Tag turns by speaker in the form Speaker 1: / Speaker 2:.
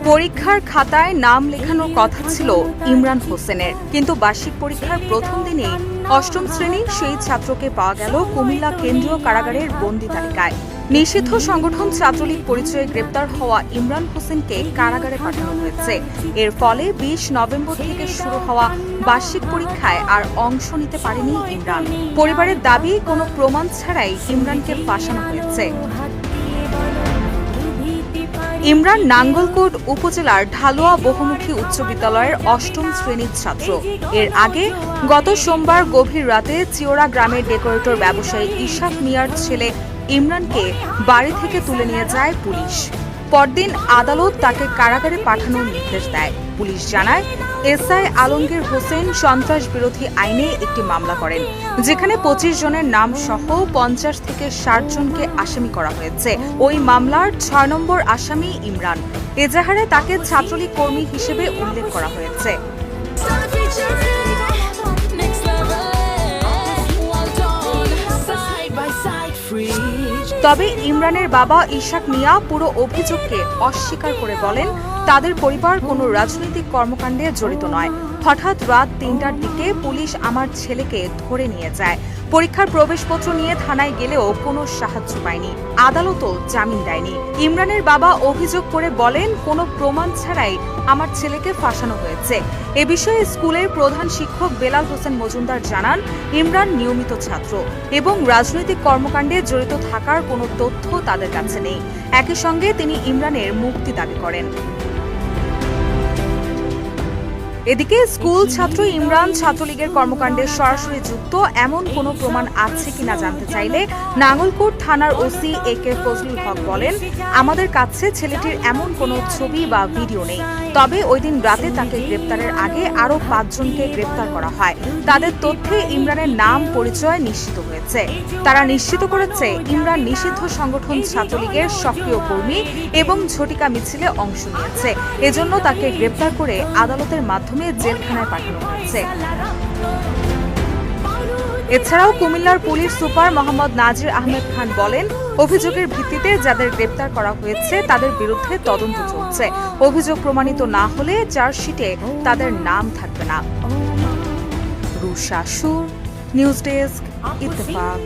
Speaker 1: পরীক্ষার খাতায় নাম লেখানোর কথা ছিল ইমরান হোসেনের, কিন্তু বার্ষিক পরীক্ষার প্রথম দিনেই অষ্টম শ্রেণীর সেই ছাত্রকে পাওয়া গেল কুমিল্লা কেন্দ্রীয় কারাগারের বন্দী তালিকায়। নিষিদ্ধ সংগঠন ছাত্রলীগ পরিচয়ে গ্রেপ্তার হওয়া ইমরান হোসেনকে কারাগারে পাঠানো হয়েছে। এর ফলে ২০ নভেম্বর থেকে শুরু হওয়া বার্ষিক পরীক্ষায় আর অংশ নিতে পারেনি ইমরান। পরিবারের দাবি, কোনো প্রমাণ ছাড়াই ইমরানকে ফাঁসানো হয়েছে। ইমরান নাঙ্গলকোট উপজেলার ঢালুয়া বহুমুখী উচ্চ বিদ্যালয়ের অষ্টম শ্রেণীর ছাত্র। এর আগে গত সোমবার গভীর রাতে চিওড়া গ্রামের ডেকোরেটর ব্যবসায়ী ইশাক মিয়ার ছেলে ইমরানকে বাড়ি থেকে তুলে নিয়ে যায় পুলিশ। পরদিন আদালত তাকে কারাগারে পাঠানোর নির্দেশ দেয়। পুলিশ জানায়, এসআই আলমগীর হোসেন সন্ত্রাস বিরোধী আইনে একটি মামলা করেন, যেখানে ২৫ জনের নাম সহ ৫০ থেকে ৬০ জনকে আসামি করা হয়েছে। ওই মামলার ৬ নম্বর আসামি ইমরান। এজাহারে তাকে ছাত্রলীগ কর্মী হিসেবে উল্লেখ করা হয়েছে। তবে ইমরানের বাবা ইশাক মিয়া পুরো অভিযোগকে অস্বীকার করে বলেন, তাদের পরিবার কোনো রাজনৈতিক কর্মকাণ্ডে জড়িত নয়। হঠাৎ রাত ৩টার দিকে পুলিশ আমার ছেলেকে ধরে নিয়ে যায়। পরীক্ষার প্রবেশপত্র নিয়ে থানায় গেলেও কোনো সাহায্য পায়নি। আদালতও জামিন দেয়নি। ইমরানের বাবা অভিযোগ করে বলেন, কোনো প্রমাণ ছাড়াই আমার ছেলেকে ফাঁসানো হয়েছে। এ বিষয়ে স্কুলের প্রধান শিক্ষক বেলাল হোসেন মজুমদার জানান, ইমরান নিয়মিত ছাত্র এবং রাজনৈতিক কর্মকাণ্ডে জড়িত থাকার কোনো তথ্য তাদের কাছে নেই। একই সঙ্গে তিনি ইমরানের মুক্তি দাবি করেন। এদিকে স্কুল ছাত্র ইমরান ছাত্রলীগের কর্মকাণ্ডে সরাসরি যুক্ত এমন কোনো প্রমাণ আছে কিনা জানতে চাইলে নাঙ্গলকোট থানার ওসি একে ফজলুল হক বলেন, আমাদের কাছে ছেলেটির এমন কোনো ছবি বা ভিডিও নেই। তবে ওই দিন রাতে তাকে গ্রেপ্তারের আগে আরও ৫ জনকে গ্রেপ্তার করা হয়। তাদের তথ্যে ইমরানের নাম পরিচয় নিশ্চিত হয়েছে। তারা নিশ্চিত করেছে, ইমরান নিষিদ্ধ সংগঠন ছাত্রলীগের সক্রিয় কর্মী এবং ঝটিকা মিছিলে অংশ নিয়েছে। এজন্য তাকে গ্রেপ্তার করে আদালতের মাধ্যমে জেলখানায় পাঠানো হয়েছে। এছাড়াও কুমিল্লার পুলিশ সুপার মোহাম্মদ নাজির আহমেদ খান বলেন, অভিযোগের ভিত্তিতে যাদের গ্রেপ্তার করা হয়েছে তাদের বিরুদ্ধে তদন্ত চলছে। অভিযোগ প্রমাণিত না হলে চার্জশিটে তাদের নাম থাকবে না। রুশা সুর, নিউজ ডেস্ক, ইত্তেফাক।